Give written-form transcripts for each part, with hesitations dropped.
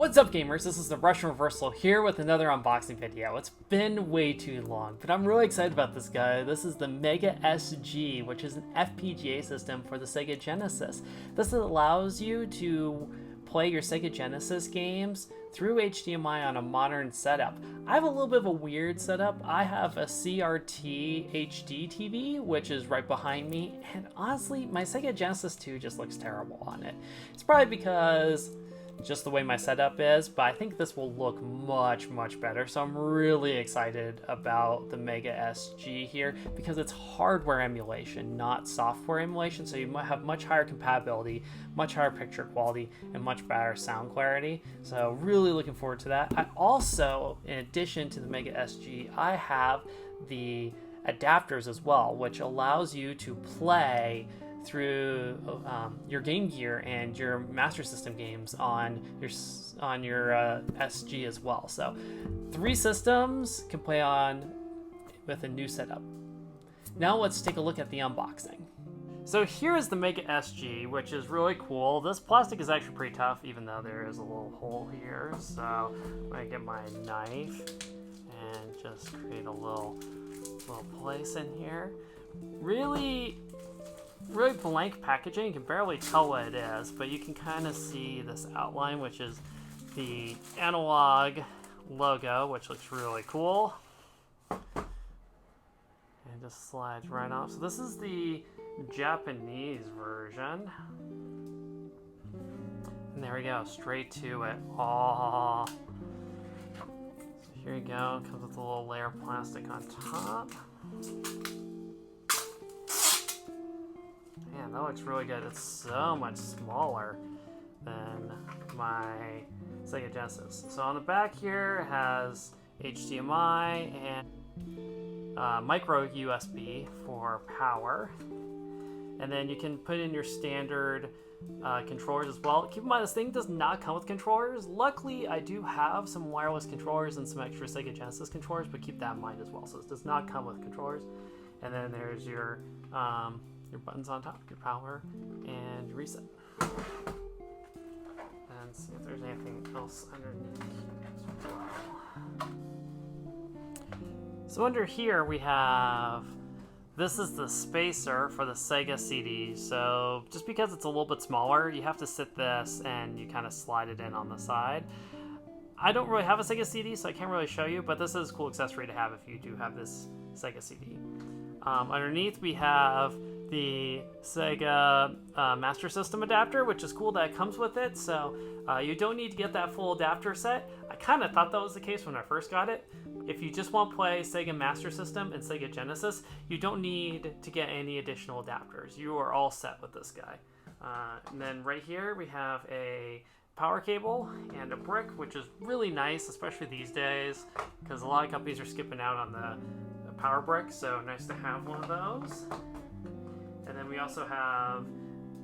What's up, gamers? This is the Russian Reversal here with another unboxing video. It's been way too long, but I'm really excited about this guy. This is the Mega SG, which is an FPGA system for the Sega Genesis. This allows you to play your Sega Genesis games through HDMI on a modern setup. I have a little bit of a weird setup. I have a CRT HD TV, which is right behind me, and honestly, my Sega Genesis 2 just looks terrible on it. It's probably because just the way my setup is, but I think this will look much better. So I'm really excited about the Mega SG here because it's hardware emulation, not software emulation. So you might have much higher compatibility, much higher picture quality, and much better sound clarity. So really looking forward to that. I also, in addition to the Mega SG, I have the adapters as well, which allows you to play through your Game Gear and your Master System games on your SG as well. So 3 systems can play on with a new setup. Now let's take a look at the unboxing. So here is the Mega SG, which is really cool. This plastic is actually pretty tough, even though there is a little hole here. So I'm gonna get my knife and just create a little place in here. Really blank packaging. You can barely tell what it is, but you can kind of see this outline, which is the Analogue logo, which looks really cool. And just slides right off. So this is the Japanese version. And there we go, straight to it. Oh. So here you go. Comes with a little layer of plastic on top. Man, that looks really good. It's so much smaller than my Sega Genesis. So on the back here it has HDMI and micro USB for power. And then you can put in your standard controllers as well. Keep in mind, this thing does not come with controllers. Luckily, I do have some wireless controllers and some extra Sega Genesis controllers, but keep that in mind as well. So it does not come with controllers. And then there's your buttons on top, your power, and your reset. And see if there's anything else underneath as well. So under here we have, this is the spacer for the Sega CD. So just because it's a little bit smaller, you have to sit this and you kind of slide it in on the side. I don't really have a Sega CD, so I can't really show you, but this is a cool accessory to have if you do have this Sega CD. Underneath we have the Sega Master System adapter, which is cool that it comes with it. So you don't need to get that full adapter set. I kind of thought that was the case when I first got it. If you just want to play Sega Master System and Sega Genesis, you don't need to get any additional adapters. You are all set with this guy. And then right here we have a power cable and a brick, which is really nice, especially these days, because a lot of companies are skipping out on the power brick, so nice to have one of those. And then we also have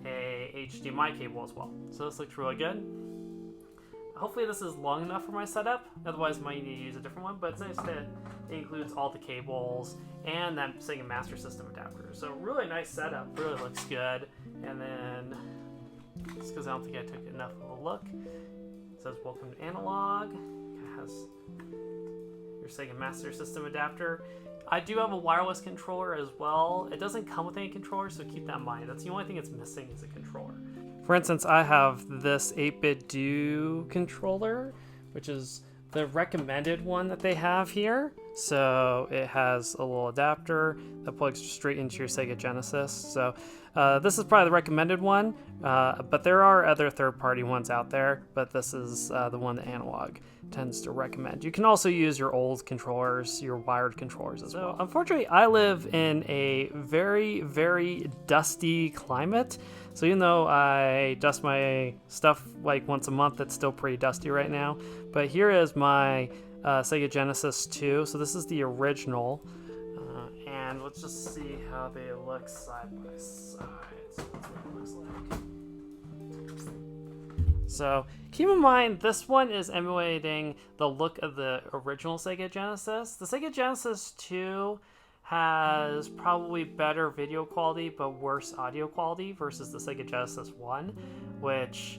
a HDMI cable as well. So this looks really good. Hopefully this is long enough for my setup, otherwise I might need to use a different one, but it's nice that it includes all the cables and that Sega Master System adapter. So really nice setup, really looks good. And then, just because I don't think I took enough of a look, it says welcome to Analogue. It has your Sega Master System adapter. I do have a wireless controller as well. It doesn't come with any controller, so keep that in mind. That's the only thing it's missing is a controller. For instance, I have this 8-bit Do controller, which is the recommended one that they have here. So it has a little adapter that plugs straight into your Sega Genesis. So this is probably the recommended one, but there are other third-party ones out there, but this is the one that Analogue tends to recommend. You can also use your old controllers, your wired controllers as well. Unfortunately, I live in a very dusty climate. So even though I dust my stuff like once a month, it's still pretty dusty right now. But here is my Sega Genesis 2. So this is the original. And let's just see how they look side by side. So that's what it looks like. So keep in mind, this one is emulating the look of the original Sega Genesis. The Sega Genesis 2 has probably better video quality but worse audio quality versus the Sega Genesis 1, which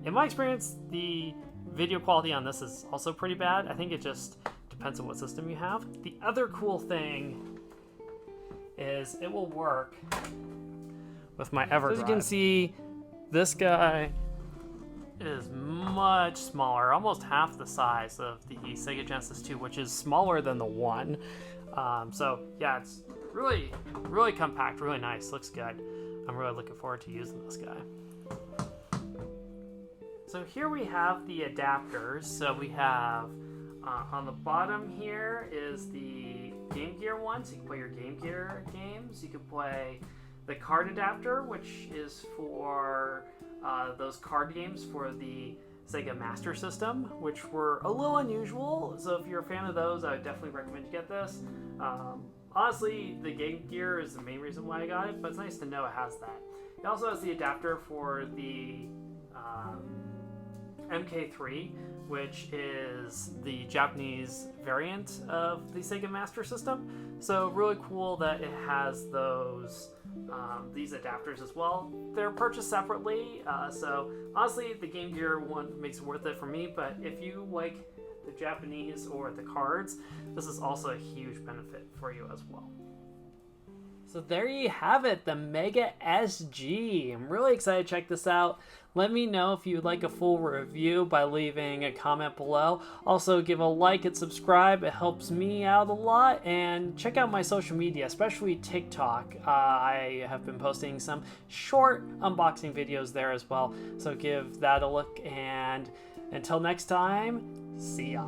in my experience, the video quality on this is also pretty bad. I think it just depends on what system you have. The other cool thing is it will work with my EverDrive. As you can see, this guy is much smaller, almost half the size of the Sega Genesis 2, which is smaller than the 1. So yeah, it's really, really compact, really nice, looks good. I'm really looking forward to using this guy. So here we have the adapters. So we have on the bottom here is the Game Gear one, so you can play your Game Gear games. You can play the card adapter, which is for those card games for the Sega Master System, which were a little unusual. So if you're a fan of those, I would definitely recommend you get this. Honestly, the Game Gear is the main reason why I got it, but it's nice to know it has that. It also has the adapter for the MK3, which is the Japanese variant of the Sega Master System. So really cool that it has those these adapters as well. They're purchased separately, so honestly the Game Gear one makes it worth it for me, but if you like the Japanese or the cards, this is also a huge benefit for you as well. So there you have it, the Mega SG. I'm really excited to check this out. Let me know if you'd like a full review by leaving a comment below. Also, give a like and subscribe. It helps me out a lot. And check out my social media, especially TikTok. I have been posting some short unboxing videos there as well. So give that a look. And until next time, see ya.